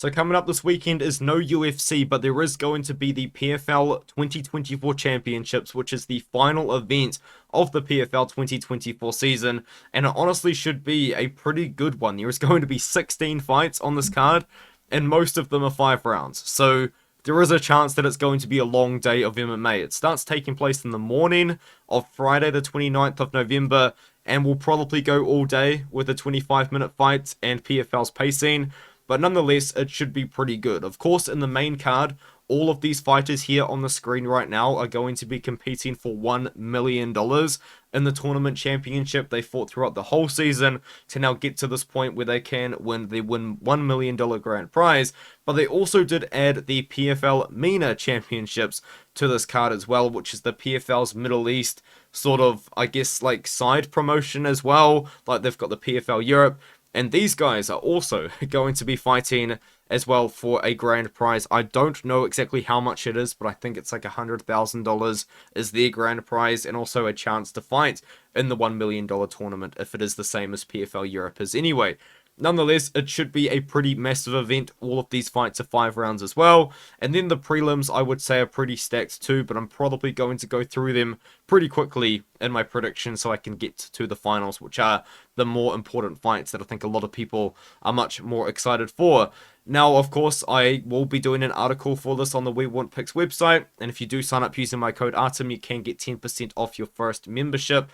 So coming up this weekend is no UFC, but there is going to be the PFL 2024 Championships, which is the final event of the PFL 2024 season, and it honestly should be a pretty good one. There is going to be 16 fights on this card, and most of them are 5 rounds. So there is a chance that it's going to be a long day of MMA. It starts taking place in the morning of Friday the 29th of November, and will probably go all day with a 25-minute fight and PFL's pacing. But nonetheless, it should be pretty good. Of course, in the main card, all of these fighters here on the screen right now are going to be competing for $1 million in the tournament championship. They fought throughout the whole season to now get to this point where they can win the $1 million grand prize. But they also did add the PFL MENA championships to this card as well, which is the PFL's Middle East sort of, I guess, like side promotion as well. Like they've got the PFL Europe. And these guys are also going to be fighting as well for a grand prize. I don't know exactly how much it is, but I think it's like $100,000 is their grand prize, and also a chance to fight in the $1 million tournament if it is the same as PFL Europe is anyway. Nonetheless, it should be a pretty massive event. All of these fights are 5 rounds as well. And then the prelims, I would say, are pretty stacked too, but I'm probably going to go through them pretty quickly in my predictions so I can get to the finals, which are the more important fights that I think a lot of people are much more excited for. Now, of course, I will be doing an article for this on the We Want Picks website, and if you do sign up using my code ARTEM, you can get 10% off your first membership.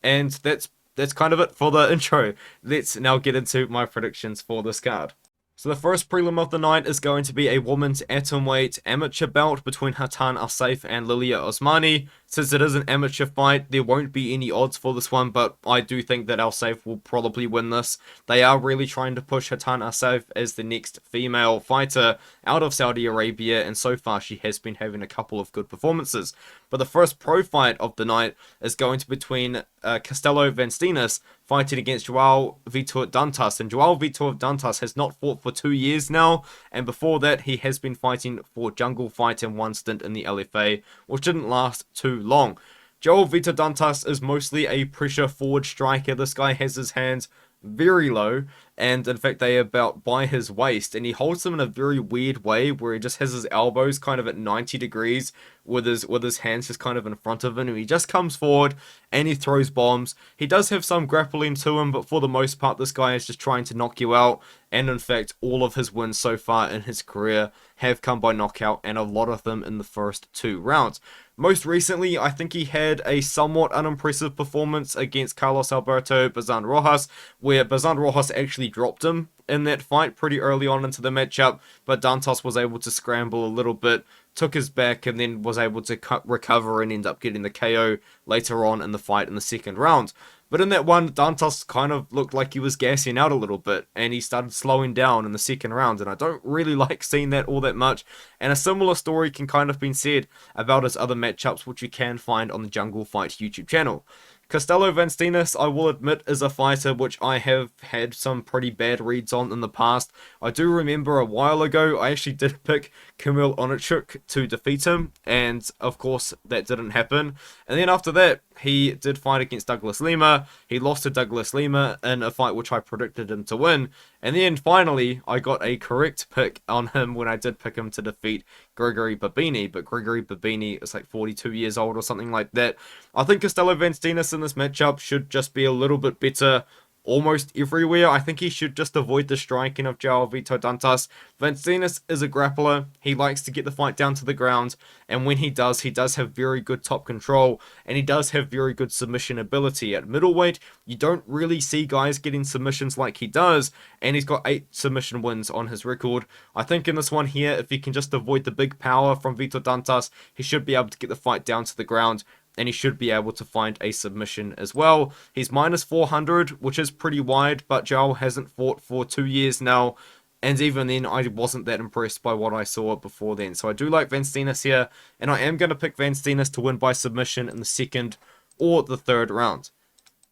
And that's kind of it for the intro. Let's now get into my predictions for this card. So the first prelim of the night is going to be a women's atomweight amateur bout between Hassan Al-Saif and Lilia Osmani. Since it is an amateur fight, there won't be any odds for this one, but I do think that Al-Saif will probably win this. They are really trying to push Hassan Al-Saif as the next female fighter out of Saudi Arabia, and so far she has been having a couple of good performances. But the first pro fight of the night is going to be between Costello van Steenis fighting against Joao Vitor Dantas, and Joao Vitor Dantas has not fought for 2 years now, and before that he has been fighting for Jungle Fight and one stint in the LFA, which didn't last too long. Joao Vitor Dantas is mostly a pressure forward striker. This guy has his hands very low, and in fact they are about by his waist, and he holds them in a very weird way where he just has his elbows kind of at 90 degrees with his hands just kind of in front of him, and he just comes forward and he throws bombs. He does have some grappling to him, but for the most part this guy is just trying to knock you out, and in fact all of his wins so far in his career have come by knockout, and a lot of them in the first 2 rounds. Most recently, I think he had a somewhat unimpressive performance against Carlos Alberto Bazan Rojas, where Bazan Rojas actually dropped him in that fight pretty early on into the matchup, but Dantas was able to scramble a little bit, took his back, and then was able to recover and end up getting the KO later on in the fight in the second round. But in that one, Dantas kind of looked like he was gassing out a little bit, and he started slowing down in the second round, and I don't really like seeing that all that much. And a similar story can kind of be said about his other matchups, which you can find on the Jungle Fight YouTube channel. Costello van Steenis, I will admit, is a fighter which I have had some pretty bad reads on in the past. I do remember a while ago, I actually did pick Kamil Onichuk to defeat him, and of course that didn't happen. And then after that, he did fight against Douglas Lima. He lost to Douglas Lima in a fight which I predicted him to win. And then finally, I got a correct pick on him when I did pick him to defeat Gregory Babini. But Gregory Babini is like 42 years old or something like that. I think Costello van Steenis in this matchup should just be a little bit better almost everywhere. I think he should just avoid the striking of Joao Vitor Dantas. Van Steenis is a grappler. He likes to get the fight down to the ground, and when he does have very good top control, and he does have very good submission ability. At middleweight, you don't really see guys getting submissions like he does, and he's got 8 submission wins on his record. I think in this one here, if he can just avoid the big power from Vitor Dantas, he should be able to get the fight down to the ground, and he should be able to find a submission as well. He's minus 400, which is pretty wide, but Joao hasn't fought for 2 years now, and even then I wasn't that impressed by what I saw before then. So I do like Van Steenis here, and I am going to pick Van Steenis to win by submission in the second or the third round.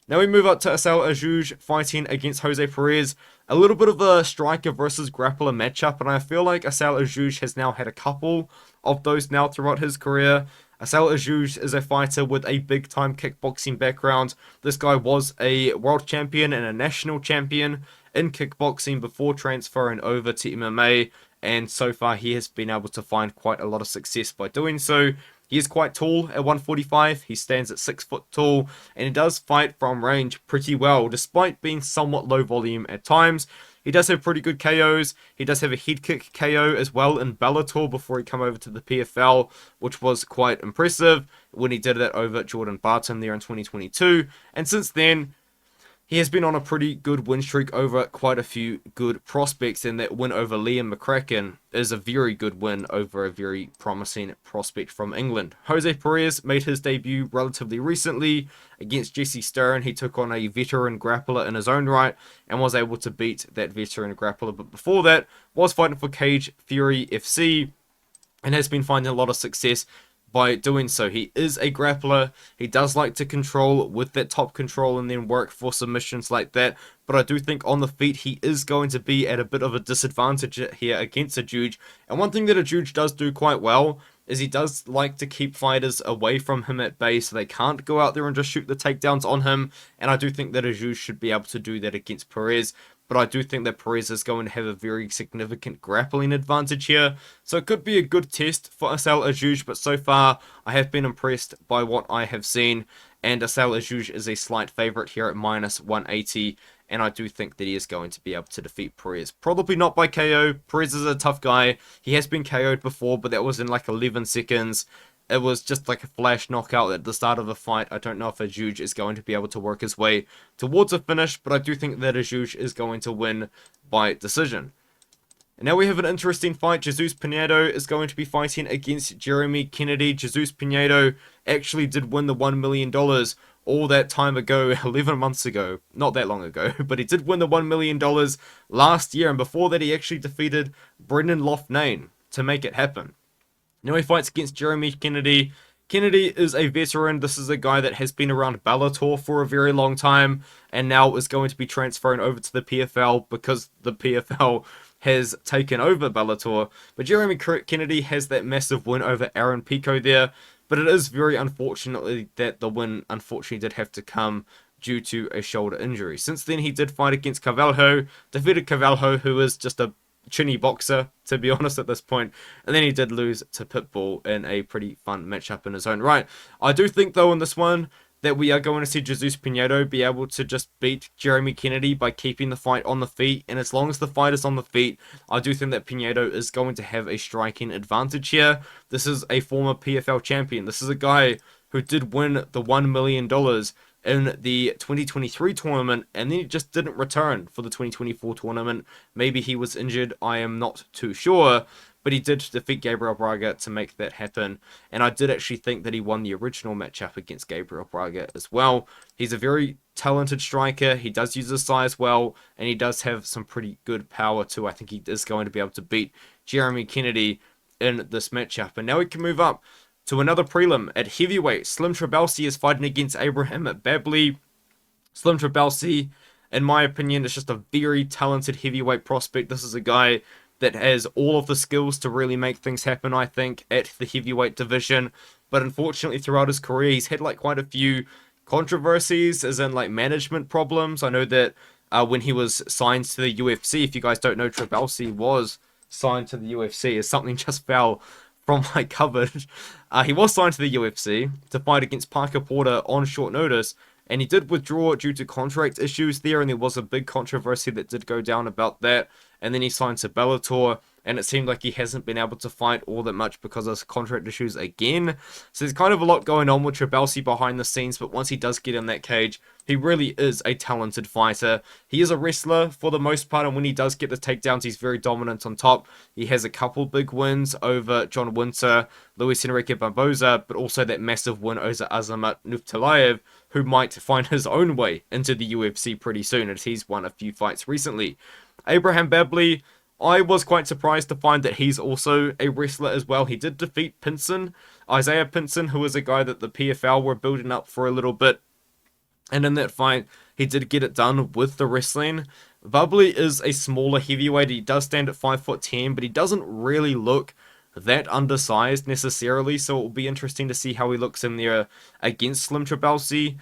Now we move up to Adjouj fighting against Jose Perez. A little bit of a striker versus grappler matchup, and I feel like Adjouj has now had a couple of those now throughout his career. Adjouj is a fighter with a big-time kickboxing background. This guy was a world champion and a national champion in kickboxing before transferring over to MMA, and so far he has been able to find quite a lot of success by doing so. He is quite tall at 145, he stands at 6 foot tall, and he does fight from range pretty well, despite being somewhat low volume at times. He does have pretty good KOs, he does have a head kick KO as well in Bellator before he came over to the PFL, which was quite impressive when he did that over Jordan Barton there in 2022, and since then, he has been on a pretty good win streak over quite a few good prospects, and that win over Liam McCracken is a very good win over a very promising prospect from England. Jose Perez made his debut relatively recently against Jesse Stern. He took on a veteran grappler in his own right and was able to beat that veteran grappler, but before that was fighting for Cage Fury FC and has been finding a lot of success by doing so. He is a grappler, he does like to control with that top control and then work for submissions like that, but I do think on the feet he is going to be at a bit of a disadvantage here against Adjouj. And one thing that Adjouj does do quite well is he does like to keep fighters away from him at bay so they can't go out there and just shoot the takedowns on him, and I do think that Adjouj should be able to do that against Perez. But I do think that Perez is going to have a very significant grappling advantage here. So it could be a good test for Asael Adjouj, but so far I have been impressed by what I have seen. And Asael Adjouj is a slight favourite here at minus 180. And I do think that he is going to be able to defeat Perez. Probably not by KO. Perez is a tough guy. He has been KO'd before, but that was in like 11 seconds. It was just like a flash knockout at the start of the fight. I don't know if Adjouj is going to be able to work his way towards a finish, but I do think that Adjouj is going to win by decision. And now we have an interesting fight. Jesus Pinedo is going to be fighting against Jeremy Kennedy. Jesus Pinedo actually did win the $1 million all that time ago, 11 months ago. Not that long ago, but he did win the $1 million last year, and before that he actually defeated Brendan Loughnane to make it happen. Now he fights against Jeremy Kennedy. Kennedy is a veteran. This is a guy that has been around Bellator for a very long time and now is going to be transferring over to the PFL because the PFL has taken over Bellator. But Jeremy Kennedy has that massive win over Aaron Pico there. But it is very unfortunately that the win unfortunately did have to come due to a shoulder injury. Since then he did fight against Carvalho, defeated Carvalho, who is just a chinny boxer, to be honest, at this point, and then he did lose to Pitbull in a pretty fun matchup in his own right. I do think, though, in this one, that we are going to see Jesus Pinedo be able to just beat Jeremy Kennedy by keeping the fight on the feet, and as long as the fight is on the feet, I do think that Pinedo is going to have a striking advantage here. This is a former PFL champion. This is a guy who did win the $1 million in the 2023 tournament, and then he just didn't return for the 2024 tournament. Maybe he was injured, I am not too sure, but he did defeat Gabriel Braga to make that happen, and I did actually think that he won the original matchup against Gabriel Braga as well. He's a very talented striker, he does use his size well, and he does have some pretty good power too. I think he is going to be able to beat Jeremy Kennedy in this matchup, and now we can move up to another prelim at heavyweight. Slim Trabelsi is fighting against Abraham Babli. Slim Trabelsi, in my opinion, is just a very talented heavyweight prospect. This is a guy that has all of the skills to really make things happen, I think, at the heavyweight division. But unfortunately, throughout his career, he's had like quite a few controversies, as in like management problems. I know that when he was signed to the UFC, if you guys don't know, Trabelsi was signed to the UFC, as something just fell from my cupboard. He was signed to the UFC to fight against Parker Porter on short notice, and he did withdraw due to contract issues there, and there was a big controversy that did go down about that, and then he signed to Bellator, and it seemed like he hasn't been able to fight all that much because of contract issues again. So there's kind of a lot going on with Trabelsi behind the scenes, but once he does get in that cage, he really is a talented fighter. He is a wrestler for the most part, and when he does get the takedowns, he's very dominant on top. He has a couple big wins over John Winter, Luis Enrique Barboza, but also that massive win over Azamat Nuftalayev, who might find his own way into the UFC pretty soon, as he's won a few fights recently. Abraham Babli, I was quite surprised to find that he's also a wrestler as well. He did defeat Pinson, Isaiah Pinson, who was a guy that the PFL were building up for a little bit. And in that fight, he did get it done with the wrestling. Babli is a smaller heavyweight. He does stand at 5'10", but he doesn't really look that undersized necessarily. So it will be interesting to see how he looks in there against Slim Trabelsi.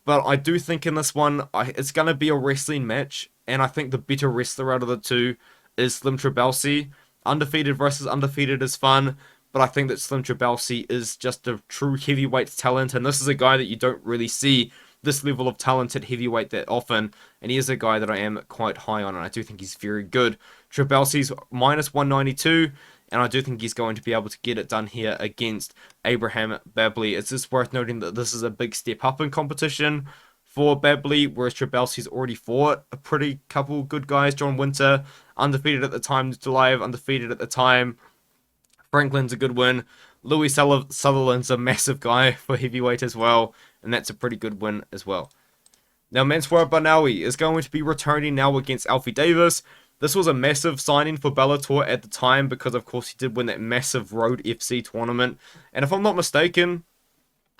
But I do think in this one, it's going to be a wrestling match. and I think the better wrestler out of the two is Slim Trabelsi. Undefeated versus undefeated is fun, but I think that Slim Trabelsi is just a true heavyweight talent, and this is a guy that you don't really see this level of talent at heavyweight that often, and he is a guy that I am quite high on, and I do think he's very good. Trabelsi's minus 192, and I do think he's going to be able to get it done here against Abraham Babley. It's just worth noting that this is a big step up in competition for Babley, whereas Trabelsi's already fought a pretty couple good guys. John Winter, undefeated at the time, Dulayev, undefeated at the time. Franklin's a good win. Louis Sutherland's a massive guy for heavyweight as well, and that's a pretty good win as well. Now, Mansour Barnaoui is going to be returning now against Alfie Davis. This was a massive signing for Bellator at the time because, of course, he did win that massive Road FC tournament. And if I'm not mistaken,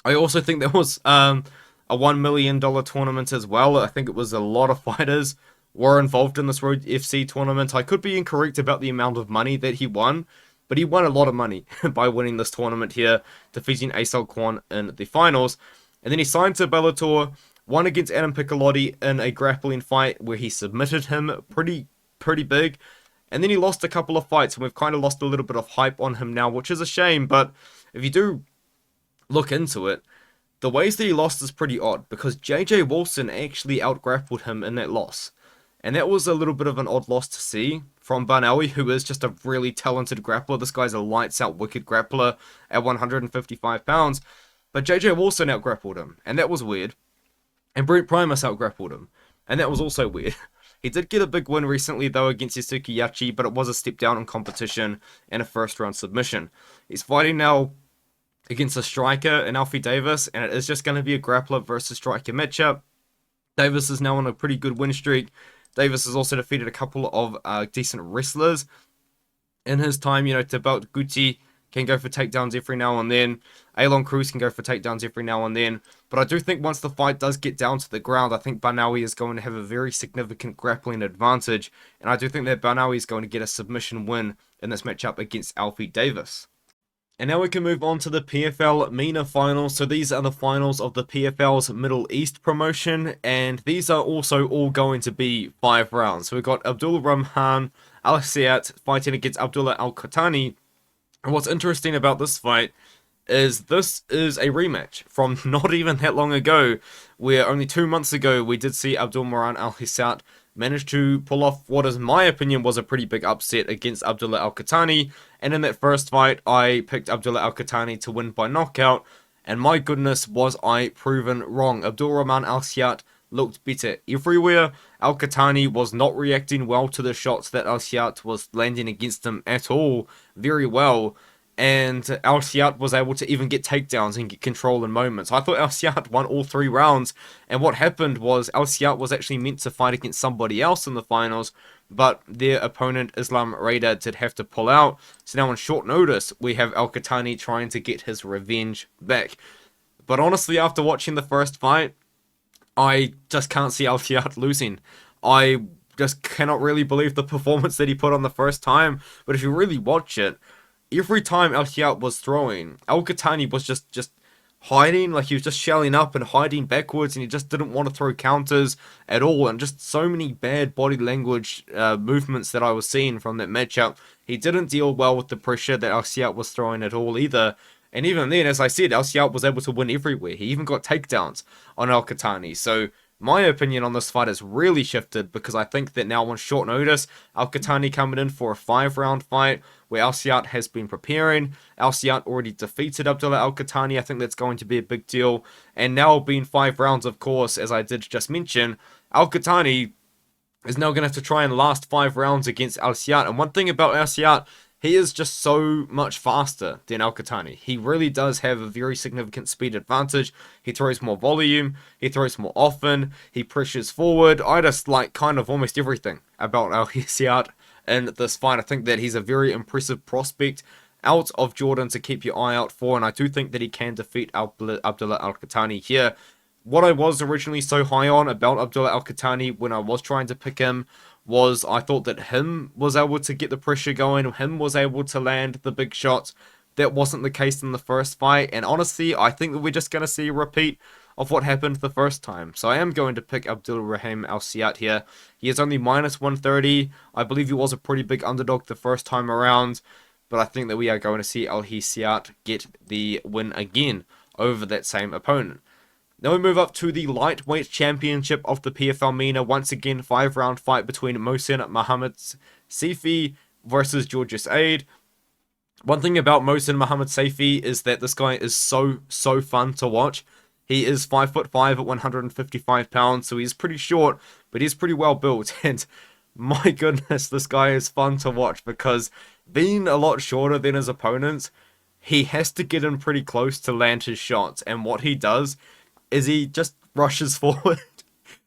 I also think there was a $1 million tournament as well. I think it was a lot of fighters were involved in this Road FC tournament. I could be incorrect about the amount of money that he won, but he won a lot of money by winning this tournament here, defeating Asael Kwan in the finals. And then he signed to Bellator, won against Adam Piccolotti in a grappling fight where he submitted him pretty big. And then he lost a couple of fights, and we've kind of lost a little bit of hype on him now, which is a shame. But if you do look into it, the ways that he lost is pretty odd, because JJ Wilson actually outgrappled him in that loss. And that was a little bit of an odd loss to see from Barnaoui, who is just a really talented grappler. This guy's a lights-out wicked grappler at 155 pounds. But JJ Wilson outgrappled him, and that was weird. And Brent Primus outgrappled him, and that was also weird. He did get a big win recently, though, against Yusuke Yachi, but it was a step down in competition and a first-round submission. He's fighting now against a striker in Alfie Davis, and it is just going to be a grappler versus striker matchup. Davis is now on a pretty good win streak. Davis has also defeated a couple of decent wrestlers in his time. You know, Tabelt Gucci can go for takedowns every now and then. Alon Cruz can go for takedowns every now and then. But I do think once the fight does get down to the ground, I think Barnaoui is going to have a very significant grappling advantage. And I do think that Barnaoui is going to get a submission win in this matchup against Alfie Davis. And now we can move on to the PFL MENA finals. So these are the finals of the PFL's Middle East promotion, and these are also all going to be 5 rounds. So we've got Abdalrahman Alhysat fighting against Abdullah Al-Qahtani. And what's interesting about this fight is this is a rematch from not even that long ago, where only 2 months ago we did see Abdalrahman Alhysat managed to pull off what, in my opinion, was a pretty big upset against Abdullah Al-Qahtani. And in that first fight, I picked Abdullah Al-Qahtani to win by knockout. And my goodness, was I proven wrong. Abdalrahman Alhysat looked better everywhere. Al-Qahtani was not reacting well to the shots that Alhysat was landing against him at all very well. And Alhysat was able to even get takedowns and get control in moments. I thought Alhysat won all 3 rounds, and what happened was Alhysat was actually meant to fight against somebody else in the finals, but their opponent, Islam Rada, did have to pull out. So now on short notice, we have Al-Qahtani trying to get his revenge back. But honestly, after watching the first fight, I just can't see Alhysat losing. I just cannot really believe the performance that he put on the first time, but if you really watch it, every time Alhysat was throwing, Al-Qahtani was just hiding, like he was just shelling up and hiding backwards, and he just didn't want to throw counters at all, and just so many bad body language movements that I was seeing from that matchup. He didn't deal well with the pressure that Alhysat was throwing at all either, and even then, as I said, Alhysat was able to win everywhere. He even got takedowns on Al-Qahtani, so my opinion on this fight has really shifted, because I think that now on short notice, Al-Qahtani coming in for a 5-round fight where Alhysat has been preparing. Alhysat already defeated Abdullah Al-Qahtani. I think that's going to be a big deal. And now being 5 rounds, of course, as I did just mention, Al-Qahtani is now going to have to try and last 5 rounds against Alhysat. And one thing about Alhysat, he is just so much faster than Al-Qahtani. He really does have a very significant speed advantage. He throws more volume. He throws more often. He pressures forward. I just like kind of almost everything about Alhysat in this fight. I think that he's a very impressive prospect out of Jordan to keep your eye out for. And I do think that he can defeat Abdullah Al-Qahtani here. What I was originally so high on about Abdullah Al-Qahtani when I was trying to pick him was I thought that him was able to get the pressure going, him was able to land the big shots. That wasn't the case in the first fight, and honestly, I think that we're just going to see a repeat of what happened the first time. So I am going to pick Abdalrahman Al-Hysat here. He is only minus 130. I believe he was a pretty big underdog the first time around, but I think that we are going to see Alhysat get the win again over that same opponent. Then we move up to the lightweight championship of the PFL MENA. Once again, 5-round fight between Mohsen Mohammadseifi versus Georges Aid. One thing about Mohsen Mohammadseifi is that this guy is so fun to watch. He is 5'5" at 155 pounds, so he's pretty short, but he's pretty well built. And my goodness, this guy is fun to watch because being a lot shorter than his opponents, he has to get in pretty close to land his shots. And what he does is he just rushes forward.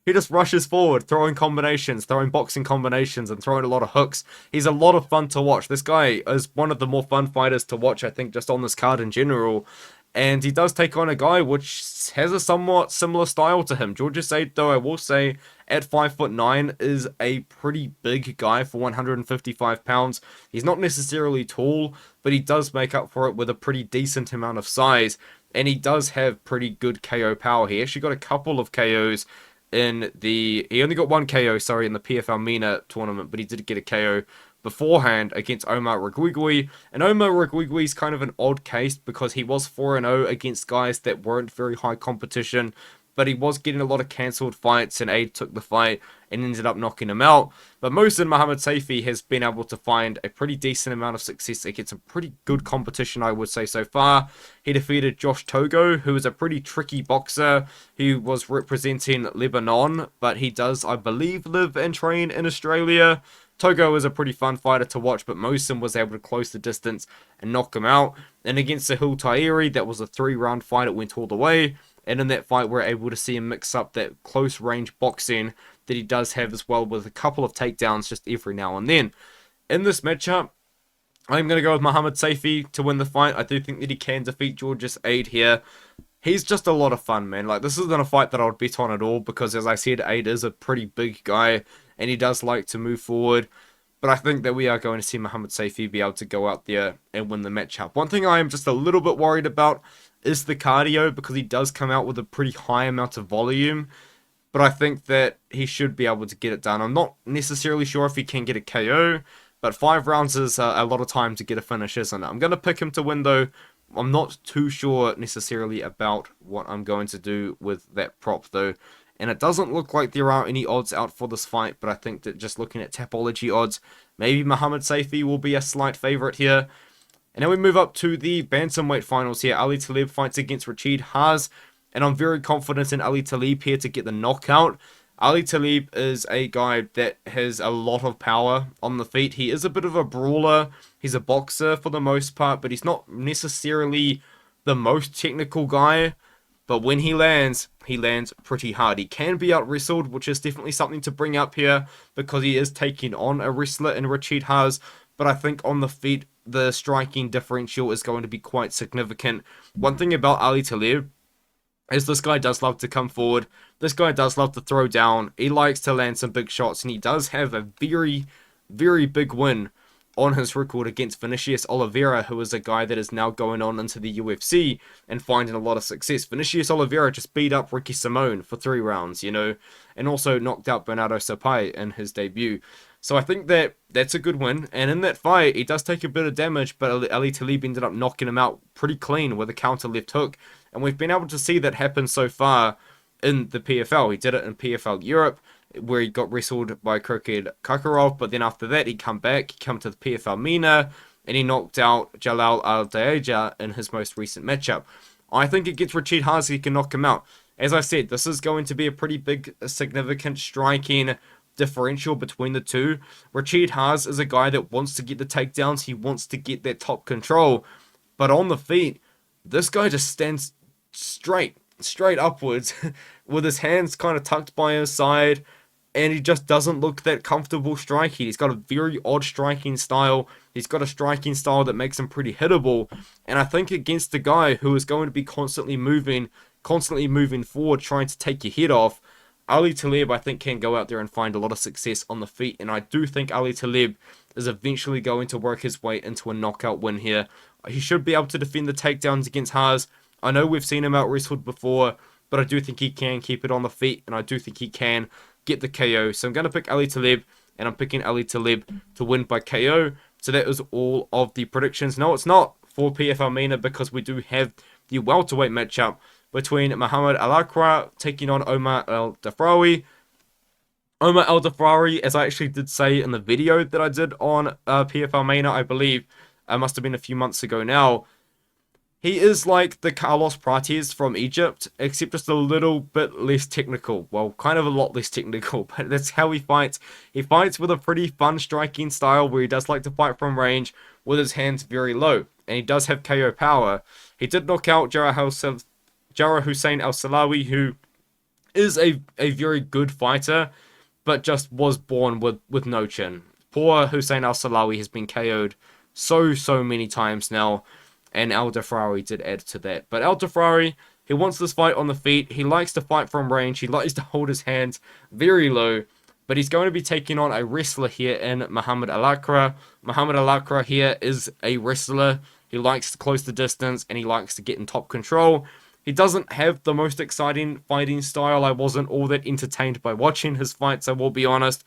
He just rushes forward, throwing combinations, throwing boxing combinations, and throwing a lot of hooks. He's a lot of fun to watch. This guy is one of the more fun fighters to watch, I think, just on this card in general. And he does take on a guy which has a somewhat similar style to him. Georges Aid, though, I will say, at 5'9", is a pretty big guy for 155 pounds. He's not necessarily tall, but he does make up for it with a pretty decent amount of size. And he does have pretty good KO power. He actually got a couple of KOs in the... He only got one KO, sorry, in the PFL MENA tournament, but he did get a KO beforehand against Omar Riguigui. And Omar Riguigui is kind of an odd case because he was 4-0 against guys that weren't very high competition, but he was getting a lot of cancelled fights, and Aid took the fight and ended up knocking him out. But Mohsen Mohammadseifi has been able to find a pretty decent amount of success against some pretty good competition, I would say, so far. He defeated Josh Togo, who is a pretty tricky boxer who was representing Lebanon, but he does, I believe, live and train in Australia. Togo is a pretty fun fighter to watch, but Mohsen was able to close the distance and knock him out. And against Sahil Tahiri, that was a 3-round fight. It went all the way. And in that fight, we're able to see him mix up that close-range boxing that he does have as well, with a couple of takedowns just every now and then. In this matchup, I'm going to go with Mohammadseifi to win the fight. I do think that he can defeat Georges Aid here. He's just a lot of fun, man. Like, this isn't a fight that I would bet on at all because, as I said, Aid is a pretty big guy and he does like to move forward. But I think that we are going to see Mohammadseifi be able to go out there and win the matchup. One thing I am just a little bit worried about is the cardio, because he does come out with a pretty high amount of volume. But I think that he should be able to get it done. I'm not necessarily sure if he can get a KO, but 5 rounds is a lot of time to get a finish, isn't it? I'm going to pick him to win, though. I'm not too sure necessarily about what I'm going to do with that prop, though. And it doesn't look like there are any odds out for this fight, but I think that just looking at Tapology odds, maybe Mohammadseifi will be a slight favourite here. And now we move up to the bantamweight finals here. Ali Taleb fights against Rachid Haz, and I'm very confident in Ali Taleb here to get the knockout. Ali Taleb is a guy that has a lot of power on the feet. He is a bit of a brawler. He's a boxer for the most part, but he's not necessarily the most technical guy. But when he lands pretty hard. He can be out-wrestled, which is definitely something to bring up here because he is taking on a wrestler in Rachid Haz. But I think on the feet, the striking differential is going to be quite significant. One thing about Ali Taleb is this guy does love to come forward. This guy does love to throw down. He likes to land some big shots, and he does have a very, very big win on his record against Vinicius Oliveira, who is a guy that is now going on into the UFC and finding a lot of success. Vinicius Oliveira just beat up Ricky Simone for 3 rounds, you know, and also knocked out Bernardo Sapai in his debut. So I think that that's a good win. And in that fight, he does take a bit of damage, but Ali Taleb ended up knocking him out pretty clean with a counter left hook. And we've been able to see that happen so far in the PFL. He did it in PFL Europe, where he got wrestled by Crooked Kakarov, but then after that, he'd come back, he'd come to the PFL MENA, and he knocked out Jalal Al-Daeja in his most recent matchup. I think against Rachid Haz, he can knock him out. As I said, this is going to be a pretty big, significant striking differential between the two. Rachid Haz is a guy that wants to get the takedowns, he wants to get that top control, but on the feet, this guy just stands straight upwards with his hands kind of tucked by his side, and he just doesn't look that comfortable striking. He's got a very odd striking style. He's got a striking style that makes him pretty hittable, and I think against the guy who is going to be constantly moving forward, trying to take your head off, Ali Taleb, I think, can go out there and find a lot of success on the feet, and I do think Ali Taleb is eventually going to work his way into a knockout win here. He should be able to defend the takedowns against Haz. I know we've seen him out-wrestled before, but I do think he can keep it on the feet, and I do think he can get the KO. So I'm going to pick Ali Taleb, and I'm picking Ali Taleb to win by KO. So that is all of the predictions. No, it's not for PFL MENA, because we do have the welterweight matchup between Mohammed Alaqraa taking on Omar Dafrawy. Omar Dafrawy, as I actually did say in the video that I did on PFL MENA, I believe, must have been a few months ago now, he is like the Carlos Prates from Egypt, except just a little bit less technical. Well, kind of a lot less technical, but that's how he fights. He fights with a pretty fun striking style where he does like to fight from range with his hands very low, and he does have KO power. He did knock out Joao Hussein Al-Salawi, who is a very good fighter, but just was born with no chin. Poor Hussein Al-Salawi has been KO'd so many times now, and Dafrawy did add to that. But Dafrawy, he wants this fight on the feet. He likes to fight from range. He likes to hold his hands very low, but he's going to be taking on a wrestler here in Mohammed Alaqraa. Mohammed Alaqraa here is a wrestler. He likes to close the distance, and he likes to get in top control. He doesn't have the most exciting fighting style. I wasn't all that entertained by watching his fights, I will be honest.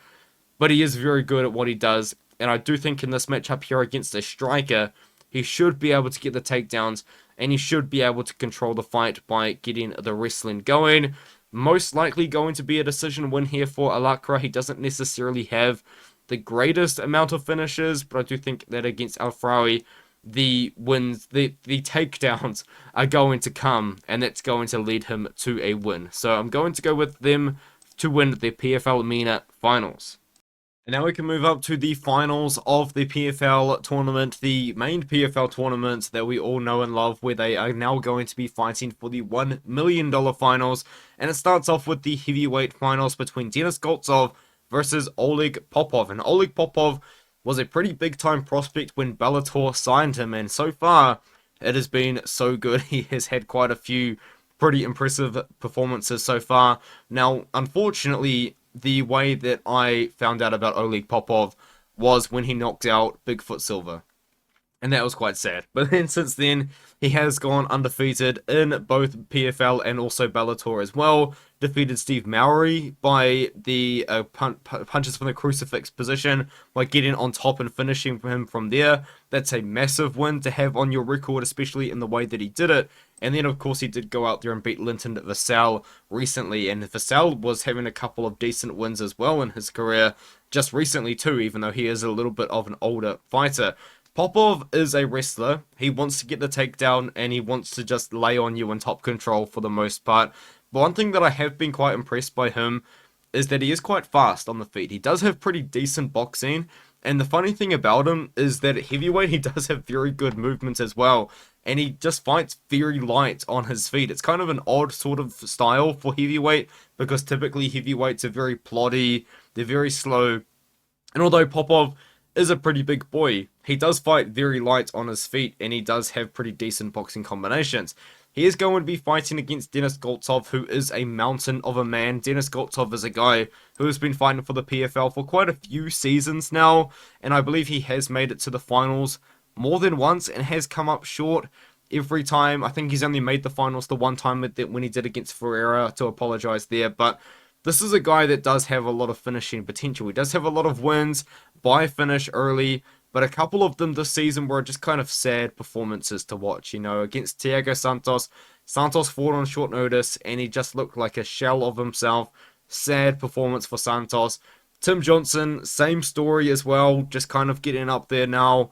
But he is very good at what he does. And I do think in this matchup here against a striker, he should be able to get the takedowns, and he should be able to control the fight by getting the wrestling going. Most likely going to be a decision win here for Alaqraa. He doesn't necessarily have the greatest amount of finishes, but I do think that against Dafrawy, the wins, the takedowns are going to come, and that's going to lead him to a win. So I'm going to go with them to win the PFL MENA finals. And now we can move up to the finals of the PFL tournament, the main PFL tournament that we all know and love, where they are now going to be fighting for the $1 million finals. And it starts off with the heavyweight finals between Denis Goltsov versus Oleg Popov. And Oleg Popov was a pretty big time prospect when Bellator signed him, and so far it has been so good. He has had quite a few pretty impressive performances so far. Now, unfortunately, the way that I found out about Oleg Popov was when he knocked out Bigfoot Silva, and that was quite sad. But then since then, he has gone undefeated in both PFL and also Bellator as well. Defeated Steve Mowry by the punches from the crucifix position, by getting on top and finishing him from there. That's a massive win to have on your record, especially in the way that he did it. And then, of course, he did go out there and beat Linton Vassell recently. And Vassell was having a couple of decent wins as well in his career just recently too, even though he is a little bit of an older fighter. Popov is a wrestler. He wants to get the takedown, and he wants to just lay on you in top control for the most part. But one thing that I have been quite impressed by him is that he is quite fast on the feet. He does have pretty decent boxing, and the funny thing about him is that at heavyweight, he does have very good movements as well, and he just fights very light on his feet. It's kind of an odd sort of style for heavyweight, because typically heavyweights are very ploddy, they're very slow, and although Popov is a pretty big boy, he does fight very light on his feet, and he does have pretty decent boxing combinations. He is going to be fighting against Denis Goltsov, who is a mountain of a man. Denis Goltsov is a guy who has been fighting for the PFL for quite a few seasons now, and I believe he has made it to the finals more than once and has come up short every time. I think he's only made the finals the one time when he did against Ferreira, to apologize there, but this is a guy that does have a lot of finishing potential. He does have a lot of wins by finish early, but a couple of them this season were just kind of sad performances to watch. You know, against Thiago Santos, Santos fought on short notice, and he just looked like a shell of himself. Sad performance for Santos. Tim Johnson, same story as well, just kind of getting up there now.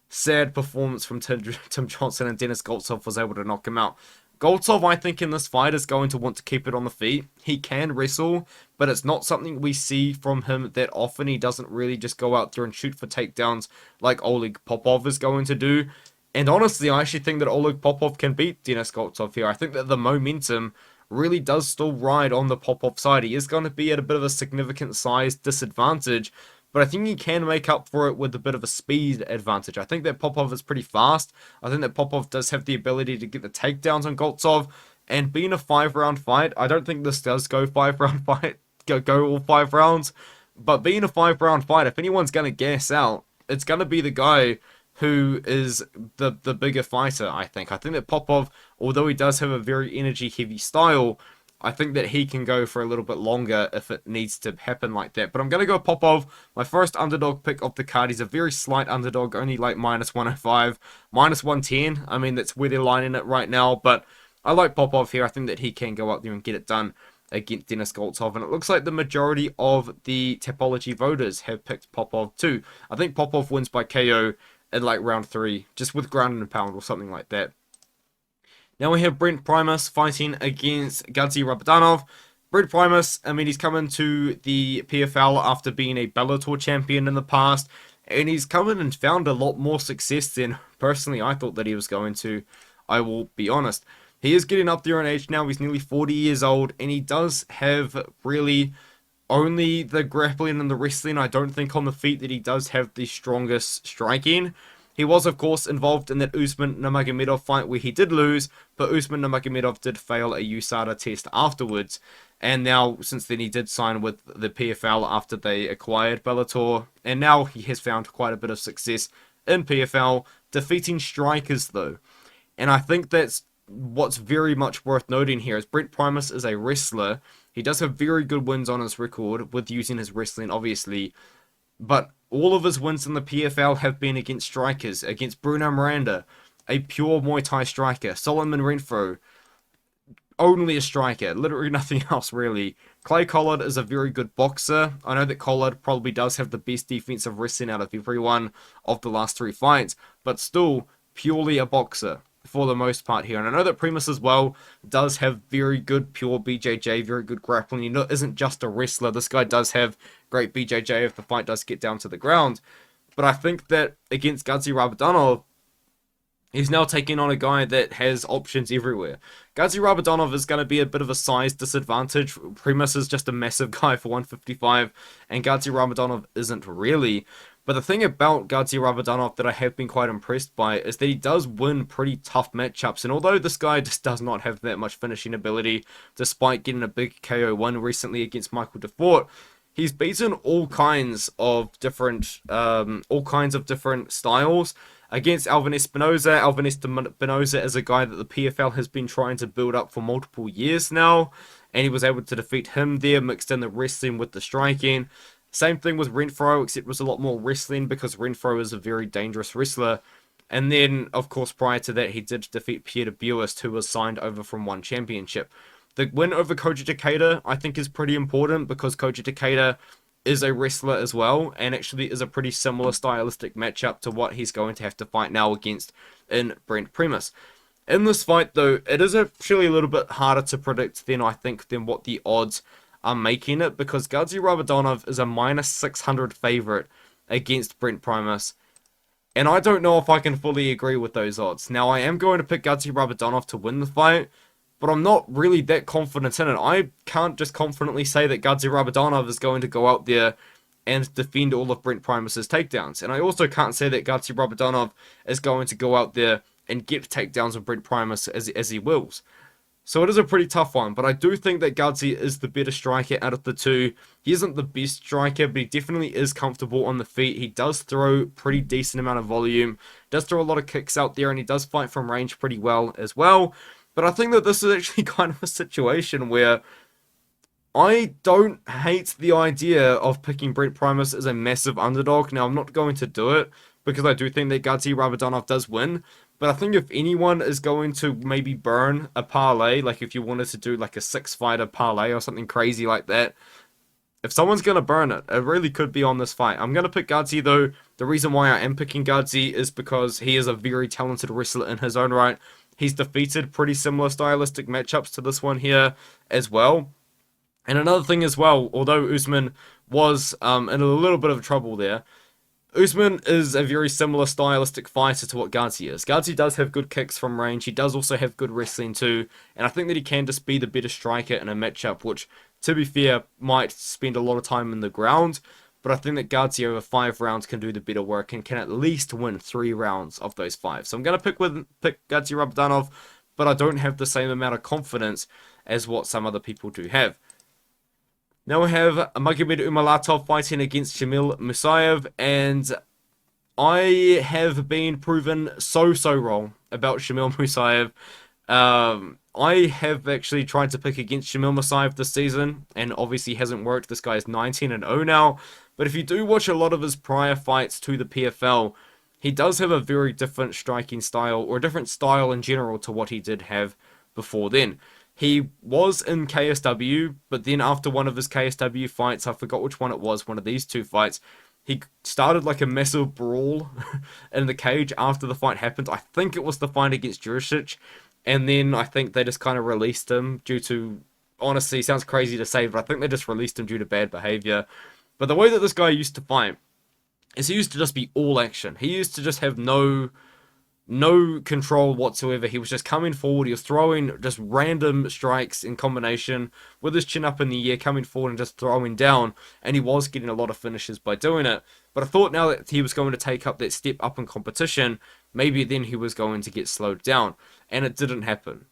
Sad performance from Tim Johnson, and Denis Goltsov was able to knock him out. Goltsov, I think, in this fight is going to want to keep it on the feet. He can wrestle, but it's not something we see from him that often. He doesn't really just go out there and shoot for takedowns like Oleg Popov is going to do. And honestly, I actually think that Oleg Popov can beat Denis Goltsov here. I think that the momentum really does still ride on the Popov side. He is going to be at a bit of a significant size disadvantage, but I think he can make up for it with a bit of a speed advantage. I think that Popov is pretty fast. I think that Popov does have the ability to get the takedowns on Goltsov. And being a 5-round fight, I don't think this does go 5-round fight, go all 5 rounds. But being a 5-round fight, if anyone's going to gas out, it's going to be the guy who is the bigger fighter, I think. I think that Popov, although he does have a very energy-heavy style, I think that he can go for a little bit longer if it needs to happen like that. But I'm going to go Popov, my first underdog pick of the card. He's a very slight underdog, only like minus 105, minus 110. I mean, that's where they're lining it right now. But I like Popov here. I think that he can go out there and get it done against Denis Goltsov. And it looks like the majority of the Tapology voters have picked Popov too. I think Popov wins by KO in like round 3, just with ground and pound or something like that. Now we have Brent Primus fighting against Gadzi Rabadanov. Brent Primus, I mean, he's coming to the PFL after being a Bellator champion in the past, and he's come in and found a lot more success than personally I thought that he was going to. I will be honest. He is getting up there in age now. He's nearly 40 years old, and he does have really only the grappling and the wrestling. I don't think on the feet that he does have the strongest striking. He was, of course, involved in that Usman Nurmagomedov fight where he did lose, but Usman Nurmagomedov did fail a USADA test afterwards. And now, since then, he did sign with the PFL after they acquired Bellator. And now he has found quite a bit of success in PFL, defeating strikers, though. And I think that's what's very much worth noting here is Brent Primus is a wrestler. He does have very good wins on his record with using his wrestling, obviously. But all of his wins in the PFL have been against strikers, against Bruno Miranda, a pure Muay Thai striker, Solomon Renfro, only a striker, literally nothing else really. Clay Collard is a very good boxer. I know that Collard probably does have the best defensive wrestling out of everyone of the last 3 fights, but still purely a boxer for the most part here. And I know that Primus as well does have very good pure BJJ, very good grappling. He isn't just a wrestler. This guy does have great BJJ if the fight does get down to the ground. But I think that against Gadzi Rabadanov, he's now taking on a guy that has options everywhere. Gadzi Rabadanov is going to be a bit of a size disadvantage. Primus is just a massive guy for 155, and Gadzi Rabadanov isn't really. But the thing about Gadzi Rabadanov that I have been quite impressed by is that he does win pretty tough matchups. And although this guy just does not have that much finishing ability, despite getting a big KO win recently against Michael Defort, he's beaten all kinds of different styles. Against Alvin Espinosa, Alvin Espinosa is a guy that the PFL has been trying to build up for multiple years now, and he was able to defeat him there, mixed in the wrestling with the striking. Same thing with Renfro, except it was a lot more wrestling because Renfro is a very dangerous wrestler. And then, of course, prior to that, he did defeat Peter Buist, who was signed over from one championship. The win over Koji Takeda, I think, is pretty important because Koji Takeda is a wrestler as well, and actually is a pretty similar stylistic matchup to what he's going to have to fight now against in Brent Primus. In this fight, though, it is actually a little bit harder to predict than I think than what the odds are making it, because Gadzi Rabadanov is a minus 600 favorite against Brent Primus, and I don't know if I can fully agree with those odds. Now, I am going to pick Gadzi Rabadanov to win the fight, but I'm not really that confident in it. I can't just confidently say that Gadzi Rabadanov is going to go out there and defend all of Brent Primus's takedowns, and I also can't say that Gadzi Rabadanov is going to go out there and get takedowns of Brent Primus as he wills. So it is a pretty tough one, but I do think that Gadzi is the better striker out of the two. He isn't the best striker, but he definitely is comfortable on the feet. He does throw pretty decent amount of volume, does throw a lot of kicks out there, and he does fight from range pretty well as well. But I think that this is actually kind of a situation where I don't hate the idea of picking Brent Primus as a massive underdog. Now, I'm not going to do it because I do think that Gadzi Rabadanov does win. But I think if anyone is going to maybe burn a parlay, like if you wanted to do like a 6-fighter parlay or something crazy like that, if someone's going to burn it, it really could be on this fight. I'm going to pick Gadzi though. The reason why I am picking Gadzi is because he is a very talented wrestler in his own right. He's defeated pretty similar stylistic matchups to this one here as well. And another thing as well, although Usman was in a little bit of trouble there, Usman is a very similar stylistic fighter to what Gadzi is. Gadzi does have good kicks from range. He does also have good wrestling too. And I think that he can just be the better striker in a matchup, which, to be fair, might spend a lot of time in the ground. But I think that Gadzi over 5 rounds can do the better work and can at least win 3 rounds of those 5. So I'm going to pick Gadzi Rabadanov, but I don't have the same amount of confidence as what some other people do have. Now we have Magomed Umalatov fighting against Shamil Musayev, and I have been proven so wrong about Shamil Musayev. I have actually tried to pick against Shamil Musayev this season, and obviously hasn't worked. This guy is 19-0 now. But if you do watch a lot of his prior fights to the PFL, he does have a very different striking style, or a different style in general to what he did have before then. He was in KSW, but then after one of his KSW fights, I forgot which one it was, one of these two fights, he started like a massive brawl in the cage after the fight happened. I think it was the fight against Juricic. And then I think they just kind of released him due to, honestly, sounds crazy to say, but I think they just released him due to bad behavior. But the way that this guy used to fight is he used to just be all action. He used to just have no control whatsoever. He was just coming forward. He was throwing just random strikes in combination with his chin up in the air, coming forward and just throwing down. And he was getting a lot of finishes by doing it. But I thought now that he was going to take up that step up in competition, maybe then he was going to get slowed down. And it didn't happen.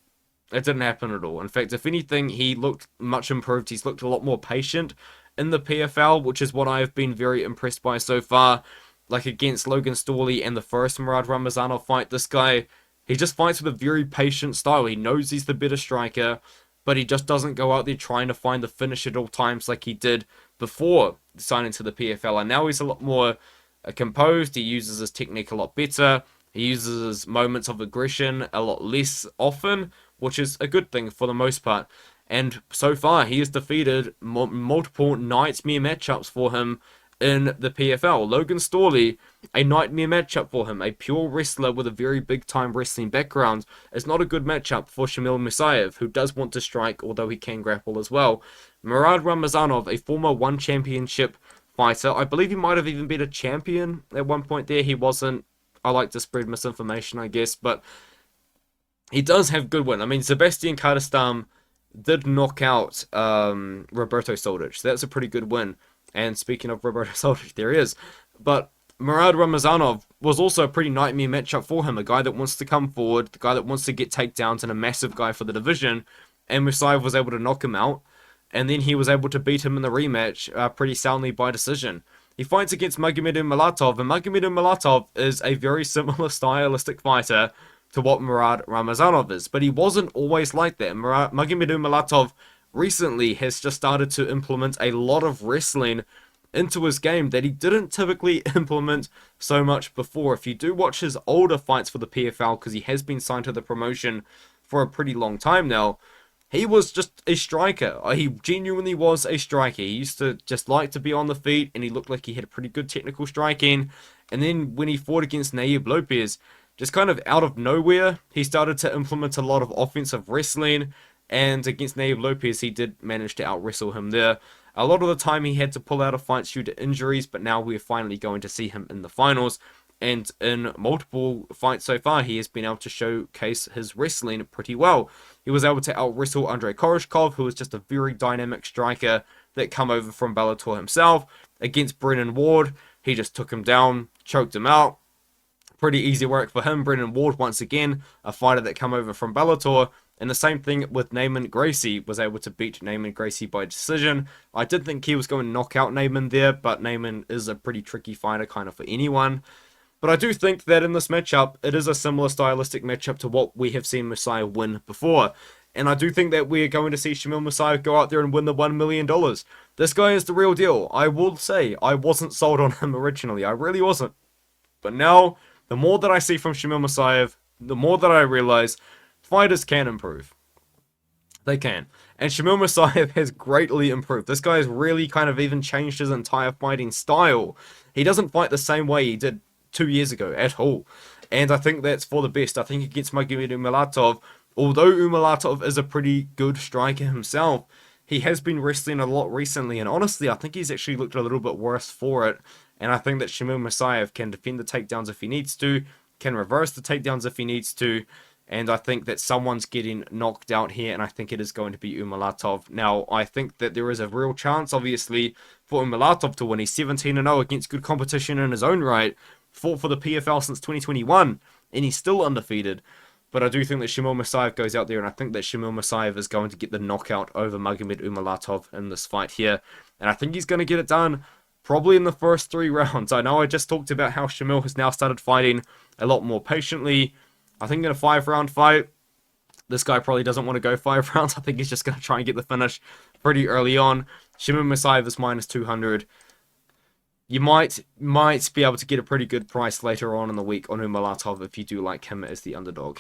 It didn't happen at all. In fact, if anything, he looked much improved. He's looked a lot more patient in the PFL, which is what I've been very impressed by so far. Like against Logan Storley and the first Murad Ramazanov fight, this guy, he just fights with a very patient style. He knows he's the better striker, but he just doesn't go out there trying to find the finish at all times like he did before signing to the PFL. And now he's a lot more composed. He uses his technique a lot better. He uses his moments of aggression a lot less often, which is a good thing for the most part. And so far, he has defeated multiple nightmare matchups for him in the PFL. Logan Storley, a nightmare matchup for him. A pure wrestler with a very big-time wrestling background is not a good matchup for Shamil Musayev, who does want to strike, although he can grapple as well. Murad Ramazanov, a former one championship fighter. I believe he might have even been a champion at one point there. He wasn't. I like to spread misinformation, I guess, but he does have good win. I mean, Sebastian Kardastam did knock out Roberto Soldic. So that's a pretty good win. And speaking of Roberto Soldic, there he is. But Murad Ramazanov was also a pretty nightmare matchup for him. A guy that wants to come forward, the guy that wants to get takedowns, and a massive guy for the division. And Musayev was able to knock him out. And then he was able to beat him in the rematch pretty soundly by decision. He fights against Magomedov Malatov, and Magomedov Malatov is a very similar stylistic fighter to what Murad Ramazanov is. But he wasn't always like that. Magomedov Malatov recently has just started to implement a lot of wrestling into his game that he didn't typically implement so much before. If you do watch his older fights for the PFL, because he has been signed to the promotion for a pretty long time now, he was just a striker. He genuinely was a striker. He used to just like to be on the feet, and he looked like he had a pretty good technical striking. And then when he fought against Naib Lopez, just kind of out of nowhere, he started to implement a lot of offensive wrestling. And against Naib Lopez, he did manage to out-wrestle him there. A lot of the time, he had to pull out of fights due to injuries, but now we're finally going to see him in the finals. And in multiple fights so far, he has been able to showcase his wrestling pretty well. He was able to out-wrestle Andrei Koroshkov, who was just a very dynamic striker that come over from Bellator himself. Against Brennan Ward, he just took him down, choked him out. Pretty easy work for him. Brennan Ward, once again, a fighter that come over from Bellator. And the same thing with Naaman Gracie, was able to beat Naaman Gracie by decision. I did think he was going to knock out Naaman there, but Naaman is a pretty tricky fighter kind of for anyone. But I do think that in this matchup, it is a similar stylistic matchup to what we have seen Musayev win before. And I do think that we're going to see Shamil Musayev go out there and win the $1 million. This guy is the real deal. I will say, I wasn't sold on him originally. I really wasn't. But now, the more that I see from Shamil Musayev, the more that I realize fighters can improve. They can. And Shamil Musayev has greatly improved. This guy has really kind of even changed his entire fighting style. He doesn't fight the same way he did 2 years ago at all. And I think that's for the best. I think against Magomedov Malatov, although Umalatov is a pretty good striker himself, he has been wrestling a lot recently. And honestly, I think he's actually looked a little bit worse for it. And I think that Shamil Musayev can defend the takedowns if he needs to, can reverse the takedowns if he needs to. And I think that someone's getting knocked out here, and I think it is going to be Umalatov. Now, I think that there is a real chance, obviously, for Umalatov to win. He's 17-0 against good competition in his own right. Fought for the PFL since 2021, and he's still undefeated. But I do think that Shamil Musayev goes out there, and I think that Shamil Musayev is going to get the knockout over Magomed Umalatov in this fight here. And I think he's going to get it done probably in the first 3 rounds. I know I just talked about how Shamil has now started fighting a lot more patiently. I think in a 5-round fight, this guy probably doesn't want to go 5 rounds. I think he's just going to try and get the finish pretty early on. Shamil Musayev is minus 200. You might be able to get a pretty good price later on in the week on Umalatov if you do like him as the underdog.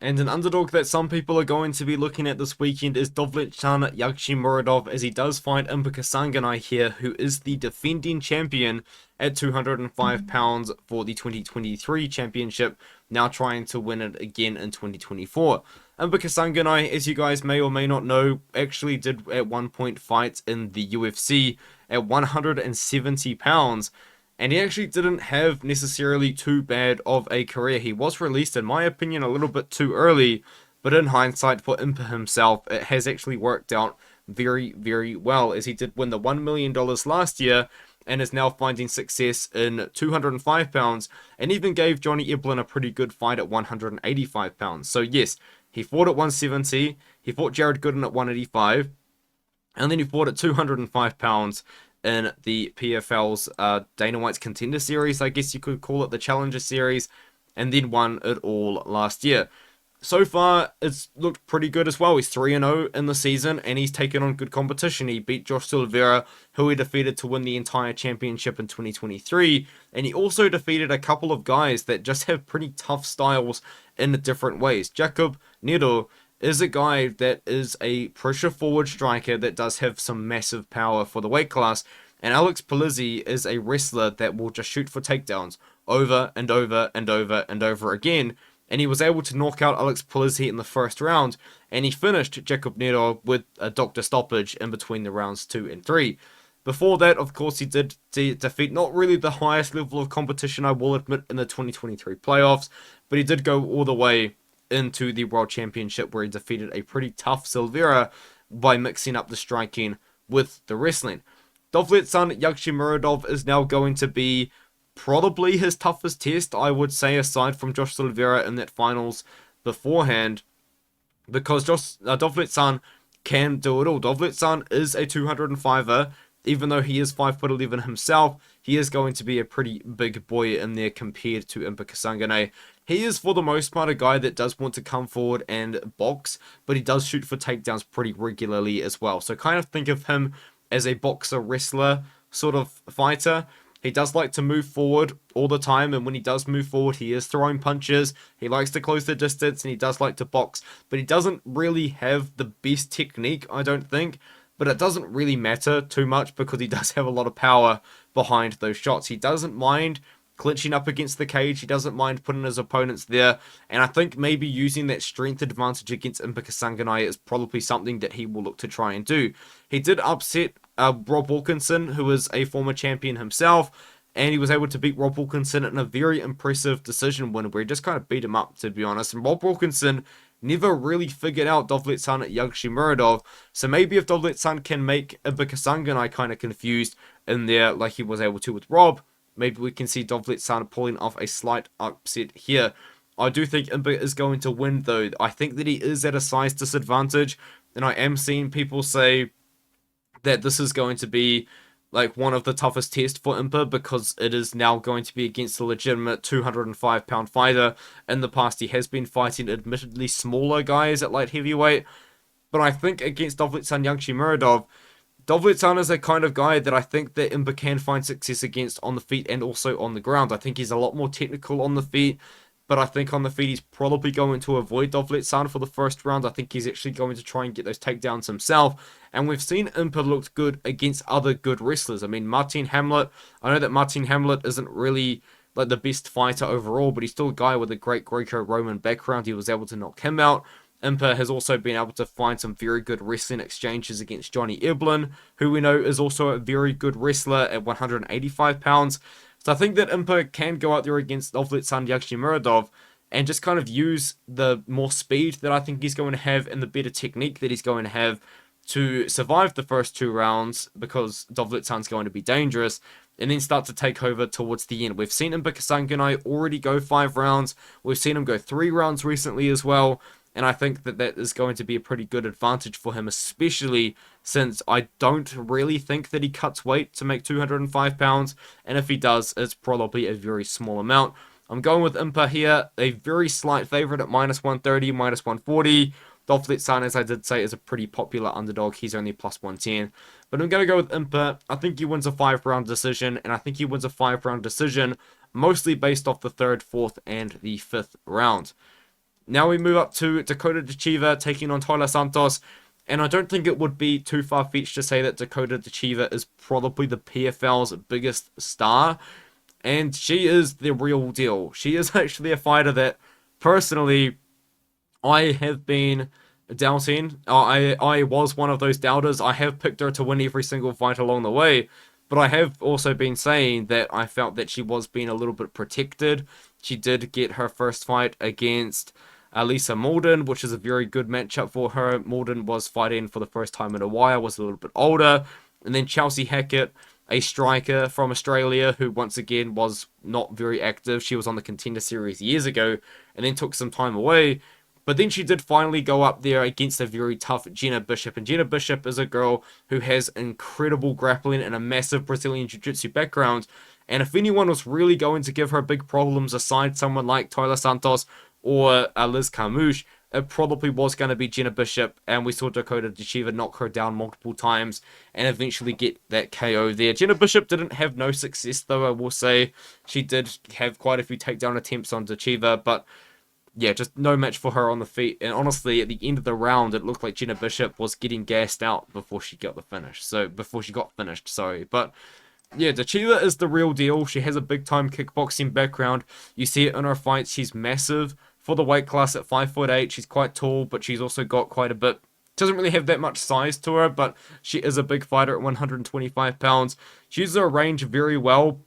And an underdog that some people are going to be looking at this weekend is Dovletchan Yagshimuradov, as he does fight Impa Kasanganay here, who is the defending champion at 205 pounds for the 2023 championship, now trying to win it again in 2024. Impa Kasanganay, as you guys may or may not know, actually did at one point fight in the UFC at 170 pounds. And he actually didn't have necessarily too bad of a career. He was released, in my opinion, a little bit too early. But in hindsight, for Impa himself, it has actually worked out very, very well, as he did win the $1 million last year and is now finding success in 205 pounds, and even gave Johnny Eblen a pretty good fight at 185 pounds. So yes, he fought at 170, he fought Jared Gooden at 185, and then he fought at 205 pounds in the PFL's Dana White's Contender Series, I guess you could call it, the Challenger Series, and then won it all last year. So far, it's looked pretty good as well. He's 3-0 in the season, and he's taken on good competition. He beat Josh Silveira, who he defeated to win the entire championship in 2023, and he also defeated a couple of guys that just have pretty tough styles in different ways. Jacob Nero is a guy that is a pressure forward striker that does have some massive power for the weight class, and Alex Polizzi is a wrestler that will just shoot for takedowns over and over and over and over again. And he was able to knock out Alex Polizzi in the first round, and he finished Jacob Nero with a doctor stoppage in between the rounds 2 and 3. Before that, of course, he did defeat not really the highest level of competition, I will admit, in the 2023 playoffs, but he did go all the way into the World Championship, where he defeated a pretty tough Silveira by mixing up the striking with the wrestling. Dovletchan Yagshimuradov is now going to be probably his toughest test, I would say, aside from Josh Silveira in that finals beforehand, because Dovletchan can do it all. Dovletchan is a 205er, even though he is 5'11" himself. He is going to be a pretty big boy in there compared to Impa Kasanganay. He is, for the most part, a guy that does want to come forward and box, but he does shoot for takedowns pretty regularly as well. So kind of think of him as a boxer-wrestler sort of fighter. He does like to move forward all the time, and when he does move forward, he is throwing punches. He likes to close the distance, and he does like to box, but he doesn't really have the best technique, I don't think. But it doesn't really matter too much, because he does have a lot of power behind those shots. He doesn't mind clinching up against the cage. He doesn't mind putting his opponents there. And I think maybe using that strength advantage against Impa Kasanganay is probably something that he will look to try and do. He did upset Rob Wilkinson, who is a former champion himself, and he was able to beat Rob Wilkinson in a very impressive decision win, where he just kind of beat him up, to be honest. And Rob Wilkinson never really figured out Dovletchan Yagshimuradov, so maybe if Dovletchan can make Impa Kasanganay kind of confused in there like he was able to with Rob, maybe we can see Dovletchan pulling off a slight upset here. I do think Impa is going to win, though. I think that he is at a size disadvantage, and I am seeing people say that this is going to be like one of the toughest tests for Impa, because it is now going to be against a legitimate 205-pound fighter. In the past, he has been fighting admittedly smaller guys at light heavyweight, but I think against Dovletchan Yagshimuradov, Dovletchan is a kind of guy that I think that Impa can find success against on the feet and also on the ground. I think he's a lot more technical on the feet, but I think on the feet he's probably going to avoid Dovletchan for the first round. I think he's actually going to try and get those takedowns himself. And we've seen Impa look good against other good wrestlers. I mean, Martin Hamlet, I know that Martin Hamlet isn't really like the best fighter overall, but he's still a guy with a great Greco-Roman background. He was able to knock him out. Impa has also been able to find some very good wrestling exchanges against Johnny Eblen, who we know is also a very good wrestler at 185 pounds. So I think that Impa can go out there against Dovletchan Yagshimuradov and just kind of use the more speed that I think he's going to have and the better technique that he's going to have to survive the first 2 rounds, because Dovletchan's going to be dangerous, and then start to take over towards the end. We've seen Impa Kasanganay already go 5 rounds. We've seen him go 3 rounds recently as well. And I think that that is going to be a pretty good advantage for him, especially since I don't really think that he cuts weight to make 205 pounds. And if he does, it's probably a very small amount. I'm going with Impa here, a very slight favorite at minus 130, minus 140. Dolph, as I did say, is a pretty popular underdog. He's only plus 110. But I'm going to go with Impa. I think he wins a 5-round decision, and I think he wins a 5-round decision mostly based off the 3rd, 4th, and the 5th round. Now we move up to Dakota Dechiva taking on Tyler Santos. And I don't think it would be too far-fetched to say that Dakota Dechiva is probably the PFL's biggest star. And she is the real deal. She is actually a fighter that, personally, I have been doubting. I was one of those doubters. I have picked her to win every single fight along the way. But I have also been saying that I felt that she was being a little bit protected. She did get her first fight against Lisa Malden, which is a very good matchup for her. Malden was fighting for the first time in a while, was a little bit older. And then Chelsea Hackett, a striker from Australia who once again was not very active. She was on the Contender Series years ago and then took some time away. But then she did finally go up there against a very tough Jenna Bishop. And Jenna Bishop is a girl who has incredible grappling and a massive Brazilian Jiu-Jitsu background. And if anyone was really going to give her big problems aside someone like Tyler Santos or Liz Carmouche, it probably was going to be Jenna Bishop. And we saw Dakota Dechiva knock her down multiple times and eventually get that KO there. Jenna Bishop didn't have no success, though, I will say. She did have quite a few takedown attempts on Dechiva, but yeah, just no match for her on the feet. And honestly, at the end of the round, it looked like Jenna Bishop was getting gassed out before she got finished, sorry. But yeah, Dechiva is the real deal. She has a big-time kickboxing background. You see it in her fights. She's massive for the weight class at 5'8". She's quite tall, but she's also got quite a bit. Doesn't really have that much size to her, but she is a big fighter at 125 pounds. She uses her range very well.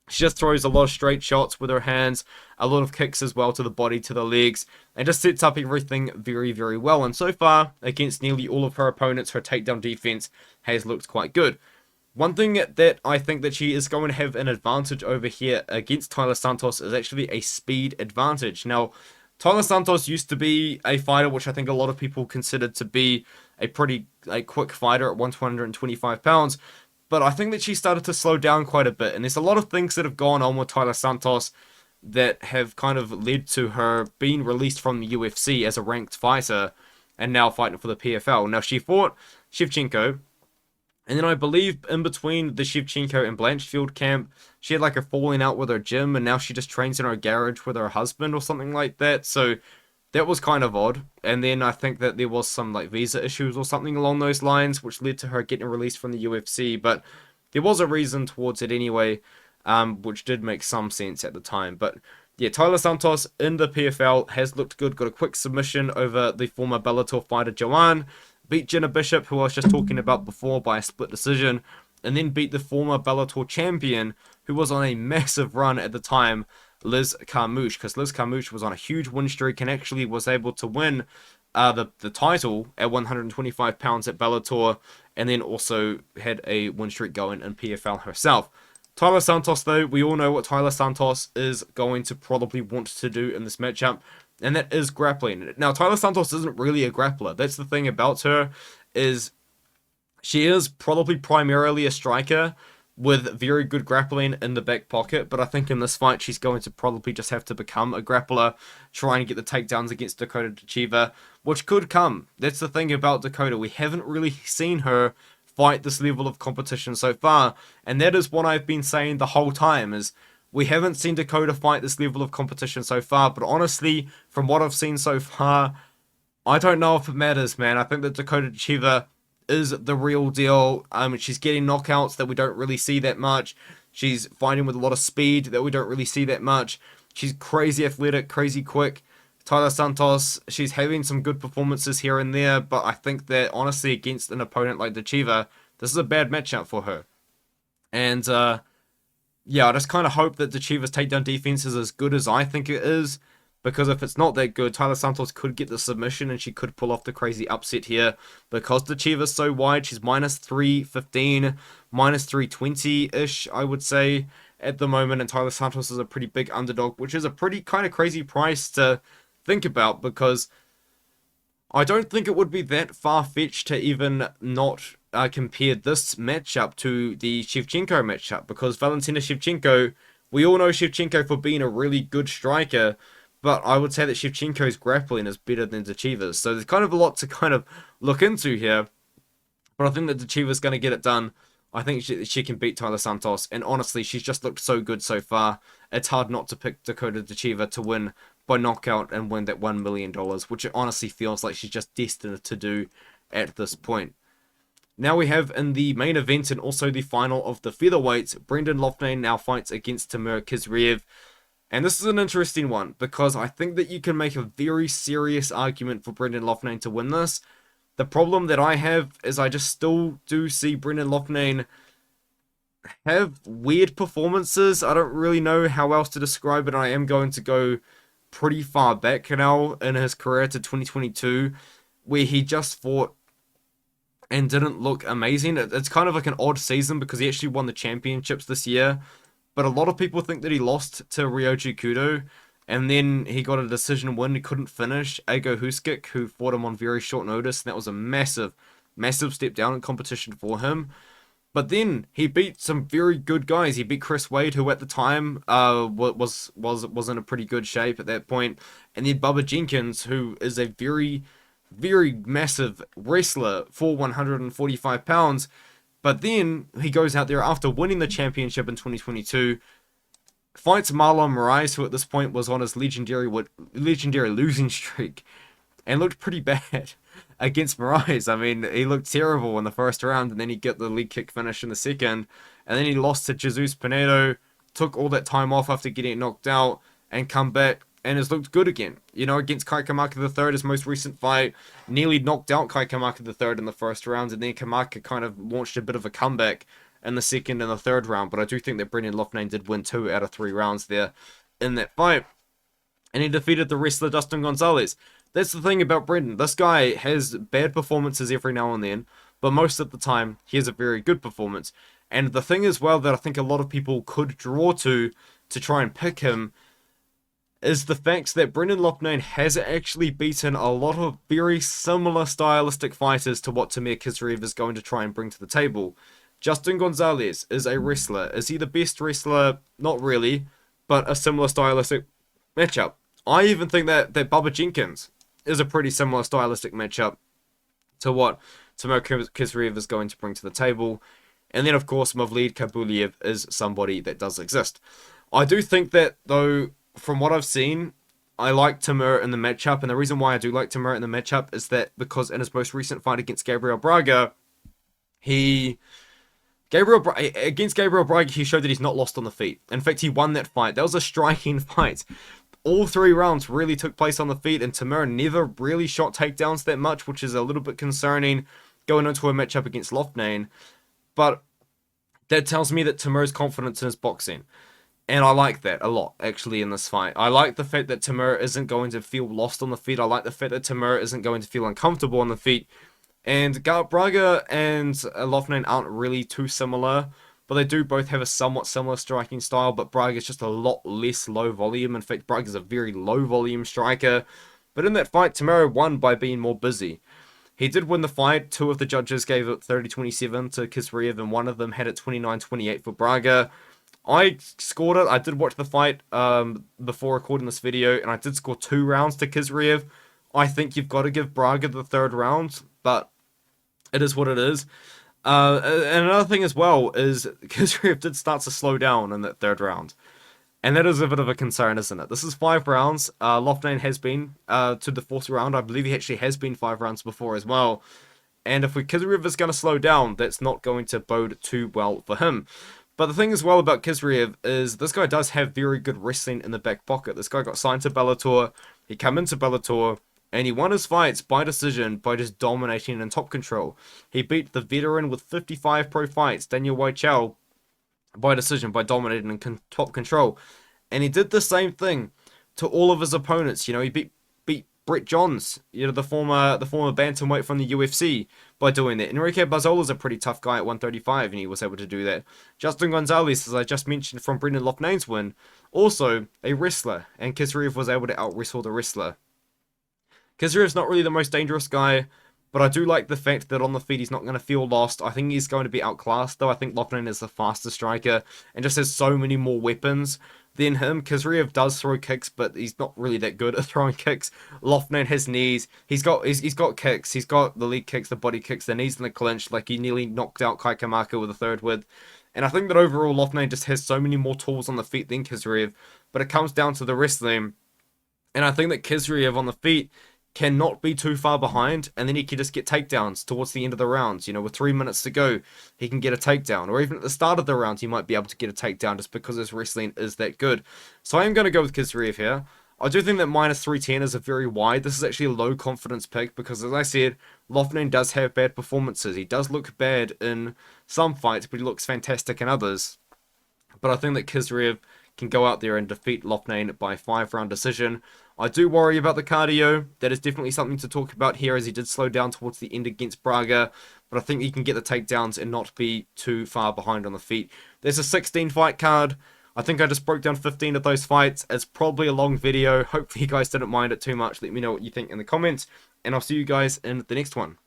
She just throws a lot of straight shots with her hands, a lot of kicks as well to the body, to the legs, and just sets up everything very, very well. And so far, against nearly all of her opponents, her takedown defense has looked quite good. One thing that I think that she is going to have an advantage over here against Tyler Santos is actually a speed advantage. Now, Tyler Santos used to be a fighter which I think a lot of people considered to be a pretty quick fighter at 125 pounds. But I think that she started to slow down quite a bit. And there's a lot of things that have gone on with Tyler Santos that have kind of led to her being released from the UFC as a ranked fighter and now fighting for the PFL. Now, she fought Shevchenko. And then I believe in between the Shevchenko and Blanchfield camp, she had like a falling out with her gym. And now she just trains in her garage with her husband or something like that. So that was kind of odd. And then I think that there was some like visa issues or something along those lines, which led to her getting released from the UFC. But there was a reason towards it anyway, which did make some sense at the time. But yeah, Tyler Santos in the PFL has looked good. Got a quick submission over the former Bellator fighter Joao. Beat Jenna Bishop, who I was just talking about before, by a split decision. And then beat the former Bellator champion, who was on a massive run at the time, Liz Carmouche, because Liz Carmouche was on a huge win streak and actually was able to win the title at 125 pounds at Bellator, and then also had a win streak going in PFL herself. Tyler Santos, though, we all know what Tyler Santos is going to probably want to do in this matchup, and that is grappling. Now, Tyler Santos isn't really a grappler. That's the thing about her, is she is probably primarily a striker with very good grappling in the back pocket, but I think in this fight she's going to probably just have to become a grappler, try and get the takedowns against Dakota Dechiva, which could come. That's the thing about Dakota. We haven't really seen her fight this level of competition so far, and that is what I've been saying the whole time, is we haven't seen Dakota fight this level of competition so far, but honestly, from what I've seen so far, I don't know if it matters, man. I think that Dakota Dechiva is the real deal. She's getting knockouts that we don't really see that much. She's fighting with a lot of speed that we don't really see that much. She's crazy athletic, crazy quick. Tyler Santos, she's having some good performances here and there, but I think that honestly against an opponent like Dechiva, this is a bad matchup for her. And yeah, I just kind of hope that Dechiva's takedown defense is as good as I think it is. Because if it's not that good, Tyler Santos could get the submission and she could pull off the crazy upset here. Because Dechiva's so wide, she's minus 315, minus 320-ish, I would say, at the moment. And Tyler Santos is a pretty big underdog, which is a pretty kind of crazy price to think about. Because I don't think it would be that far-fetched to even not compare this matchup to the Shevchenko matchup, because Valentina Shevchenko, we all know Shevchenko for being a really good striker, but I would say that Shevchenko's grappling is better than Dachiva's, so there's kind of a lot to kind of look into here, but I think that Dachiva's going to get it done. I think she can beat Taila Santos, and honestly, she's just looked so good so far. It's hard not to pick Dakota Dachiva to win by knockout and win that $1 million, which it honestly feels like she's just destined to do at this point. Now we have in the main event and also the final of the featherweights, Brendan Loughnane now fights against Timur Khizriev. And this is an interesting one, because I think that you can make a very serious argument for Brendan Loughnane to win this. The problem that I have is I just still do see Brendan Loughnane have weird performances. I don't really know how else to describe it. I am going to go pretty far back now in his career to 2022, where he just fought and didn't look amazing. It's kind of like an odd season because he actually won the championships this year, but a lot of people think that he lost to Ryoji Kudo, and then he got a decision win. He couldn't finish Ego Huskic, who fought him on very short notice, and that was a massive step down in competition for him. But then he beat some very good guys. He beat Chris Wade, who at the time was in a pretty good shape at that point, and then Bubba Jenkins, who is a very massive wrestler for 145 pounds. But then he goes out there after winning the championship in 2022, fights Marlon Moraes, who at this point was on his legendary losing streak, and looked pretty bad against Moraes. I mean, he looked terrible in the first round, and then he got the leg kick finish in the second, and then he lost to Jesus Pinedo, took all that time off after getting knocked out, and come back and has looked good again. You know, against Kai Kamaka III, his most recent fight, nearly knocked out Kai Kamaka III in the first round, and then Kamaka kind of launched a bit of a comeback in the second and the third round. But I do think that Brendan Loughnane did win 2 out of 3 rounds there in that fight. And he defeated the wrestler Dustin Gonzalez. That's the thing about Brendan. This guy has bad performances every now and then, but most of the time, he has a very good performance. And the thing as well that I think a lot of people could draw to try and pick him is the fact that Brendan Loughnane has actually beaten a lot of very similar stylistic fighters to what Timur Khizriev is going to try and bring to the table. Justin Gonzalez is a wrestler. Is he the best wrestler? Not really, but a similar stylistic matchup. I even think that Bubba Jenkins is a pretty similar stylistic matchup to what Timur Khizriev is going to bring to the table. And then, of course, Mavlid Kabuliev is somebody that does exist. I do think that, though, from what I've seen, I like Timur in the matchup, and the reason why I do like Timur in the matchup is that because in his most recent fight against Gabriel Braga, he showed that he's not lost on the feet. In fact, he won that fight. That was a striking fight. All 3 rounds really took place on the feet, and Timur never really shot takedowns that much, which is a little bit concerning going into a matchup against Loughnane. But that tells me that Timur's confidence in his boxing. And I like that a lot, actually, in this fight. I like the fact that Timur isn't going to feel lost on the feet. I like the fact that Timur isn't going to feel uncomfortable on the feet. And Braga and Loughnane aren't really too similar, but they do both have a somewhat similar striking style, but Braga's just a lot less low volume. In fact, Braga's a very low volume striker. But in that fight, Timur won by being more busy. He did win the fight. 2 of the judges gave it 30-27 to Khizriev, and 1 of them had it 29-28 for Braga. I scored it. I did watch the fight before recording this video, and I did score 2 rounds to Khizriev. I think you've got to give Braga the 3rd round, but it is what it is. And another thing as well is Khizriev did start to slow down in that 3rd round. And that is a bit of a concern, isn't it? This is 5 rounds. Loughnane has been to the 4th round. I believe he actually has been 5 rounds before as well. And if Khizriev is going to slow down, that's not going to bode too well for him. But the thing as well about Khizriev is this guy does have very good wrestling in the back pocket. This guy got signed to Bellator. He came into Bellator, and he won his fights by decision by just dominating in top control. He beat the veteran with 55 pro fights, Daniel Weichel, by decision, by dominating in top control. And he did the same thing to all of his opponents. You know, he beat Brett Johns, you know, the former bantamweight from the UFC, by doing that. Enrique Barzola's a pretty tough guy at 135, and he was able to do that. Justin Gonzalez, as I just mentioned from Brendan Loughnane win, also a wrestler, and Khizriev was able to out-wrestle the wrestler. Kisryev's not really the most dangerous guy, but I do like the fact that on the feet he's not going to feel lost. I think he's going to be outclassed, though. I think Loughnane is the faster striker and just has so many more weapons than him. Kisryev does throw kicks, but he's not really that good at throwing kicks. Loughnane has knees. He's got kicks. He's got the leg kicks, the body kicks, the knees in the clinch. Like, he nearly knocked out Kaikamaka with a third width. And I think that overall Loughnane just has so many more tools on the feet than Kisryev, but it comes down to the wrestling. And I think that Kisryev on the feet cannot be too far behind, and then he can just get takedowns towards the end of the rounds. You know, with 3 minutes to go, he can get a takedown. Or even at the start of the rounds, he might be able to get a takedown just because his wrestling is that good. So I am going to go with Kisryev here. I do think that minus 310 is a very wide. This is actually a low confidence pick because, as I said, Loughnane does have bad performances. He does look bad in some fights, but he looks fantastic in others. But I think that Kisryev can go out there and defeat Loughnane by 5-round decision. I do worry about the cardio. That is definitely something to talk about here, as he did slow down towards the end against Braga. But I think he can get the takedowns and not be too far behind on the feet. There's a 16 fight card. I think I just broke down 15 of those fights. It's probably a long video. Hopefully you guys didn't mind it too much. Let me know what you think in the comments. And I'll see you guys in the next one.